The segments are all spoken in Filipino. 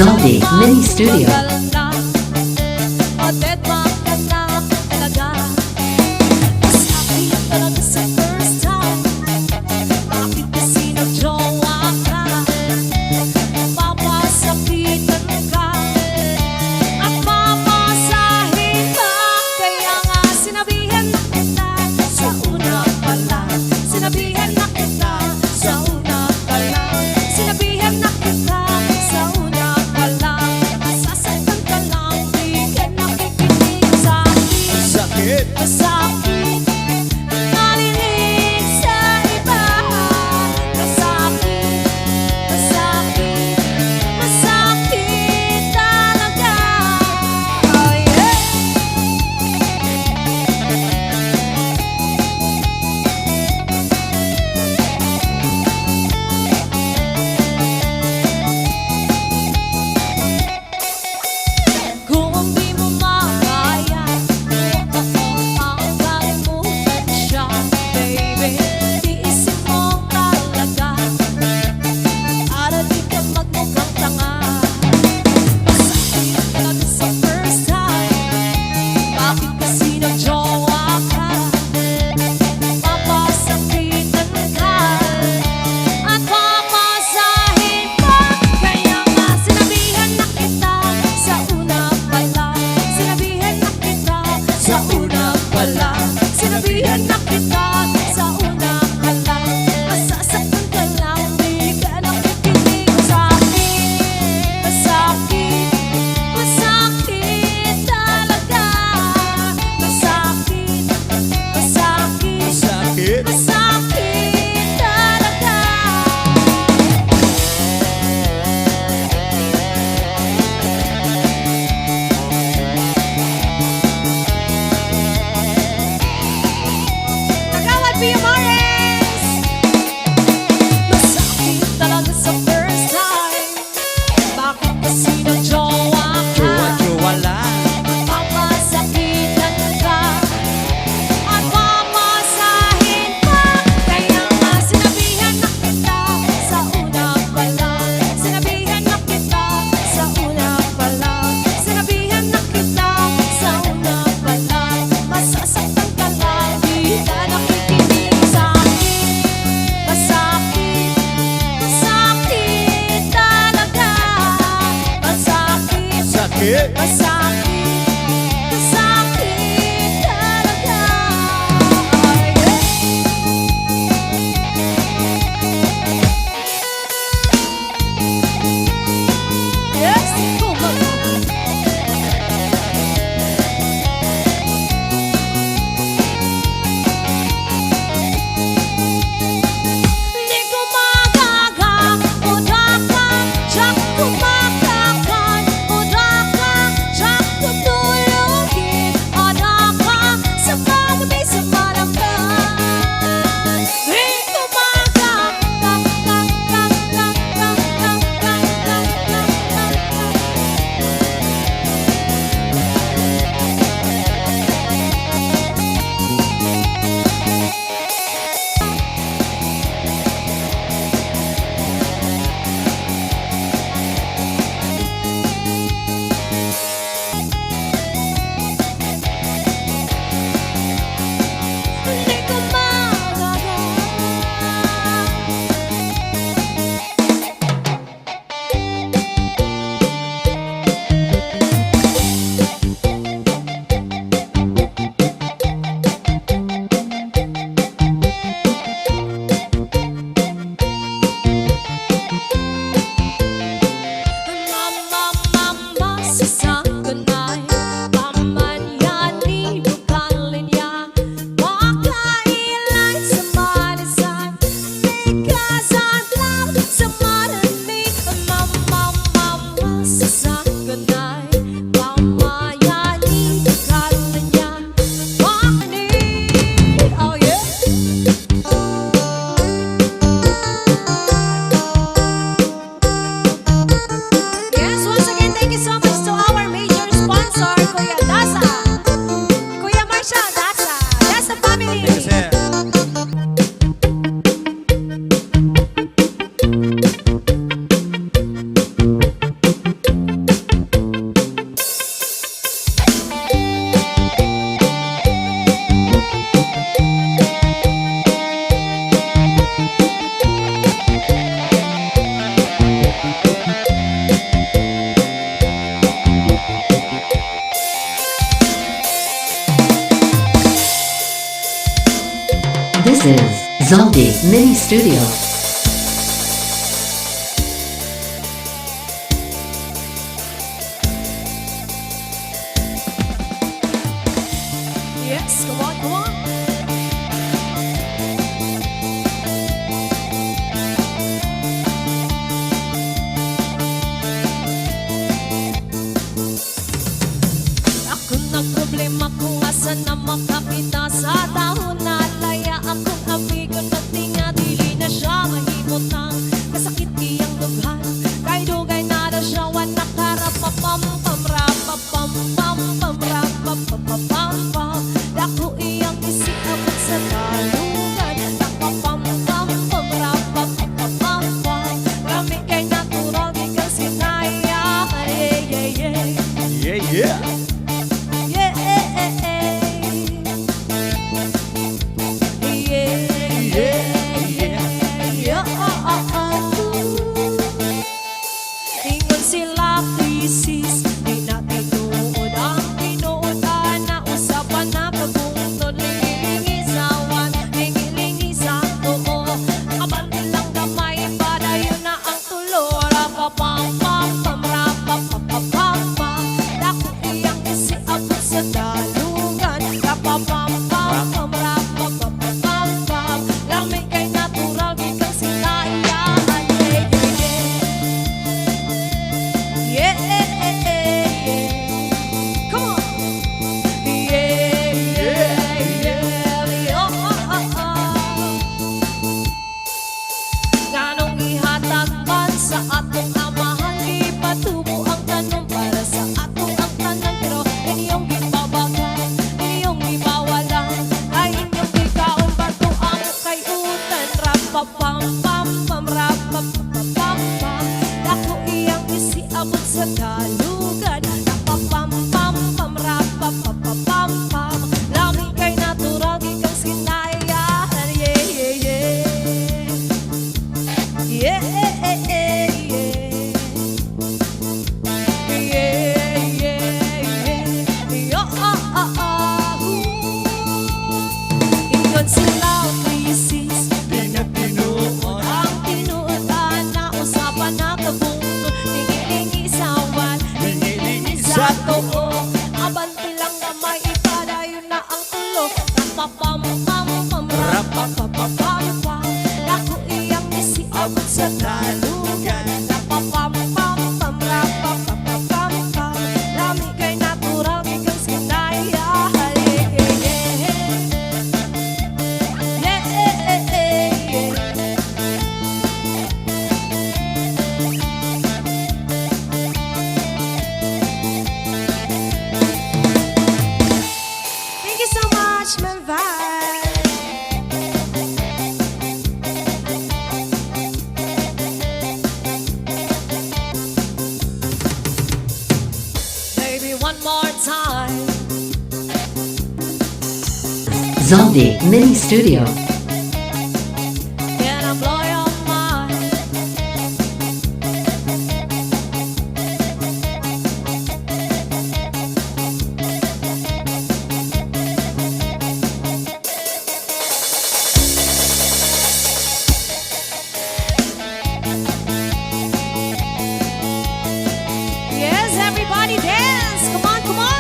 Zombie Mini Studio. This is Zombie Mini Studio. Yes, come on, come on. Ako na problema kung asa na makapita sa dahon na laya akong amigo na tinga dili na siya mahimot ng kasakit iyang lughan kay dugay na daw siya wana karapapam pam rapapam pam pam rapapam pam dako iyang isiabot sa talungan rapapam pam pam rapapam pam kami kay natural gikan sinaya Yeah, yeah. Ingon sila thesis, di na tinuod ang tinuodan na usapan na pagbuntod lingisawan, lingilingisan oo, abante lang gamay padayon na ang tulo rapapam pam pam rapapapam pam dako iyang isiabot sa dalungan rapapam pam pam rapapapam pam lamig kay natural gikan sinaya. Yeah, come on. Ganong ihatag man sa atong amahan, di patubo ang tanong para sa atong ang tanan, pero inyong gibabagan, inyong gibawalan, ay inyong gikaon bato ang kayutan, rapapam pam pam rapapapam pam, dako iyang isiabot sa kalugan, rapapam pam pam rapapapam pam, lami kay natural gikang sinayahan, ingon sila thesis, Di na tinuod. ang tinuodan na usapan na kabungtod, lingilingisawan, lingilingisan oo, abante lang na may ipadayon na ang tulo, rapapam pam pam rapapapam pam, dako iyang isiabot sa talugan, rapapam pam pam rapapapam pam, lami kay natural gikang sinayahan. Thank you so much, Melvin. Baby, one more time. Zombie Mini Studio. Can I blow your mind? Yes, everybody dance. Come on, come on.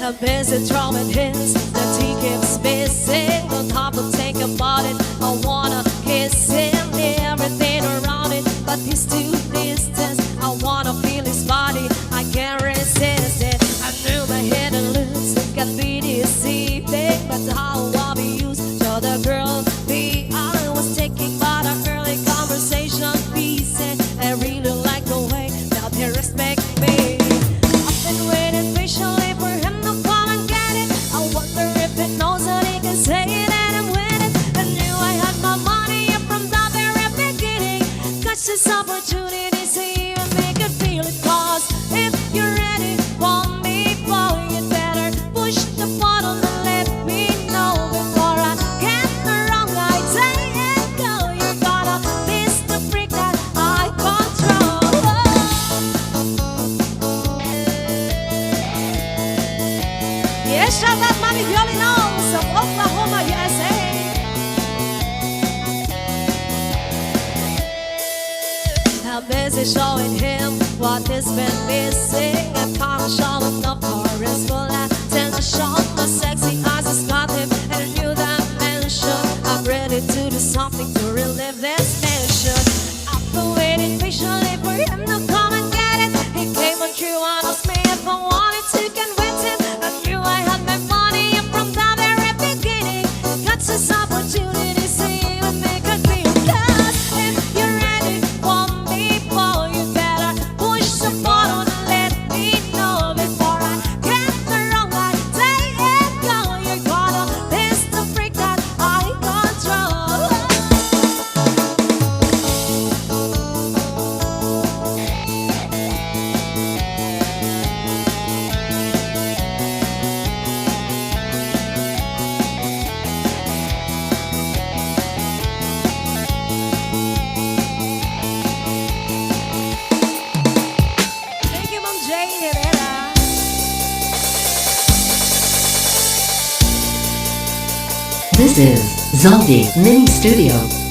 A busy drumming his that he keeps missing. Don't have to think about it. I wanna kiss him, everything around it, but he's too distant. I wanna feel his body, I can't resist it. I knew my hidden lips could be deceiving, but how I'll be used to the girl be. I was taking by the early conversation pieces. I really like the way that they respect me. I've been waiting patiently for him to come and get it. I wonder if it knows that he can say it and I'm winning. I knew I had my money from the very beginning. Catch this opportunity. DJ Herrera. This is Zaldi Mini Studio.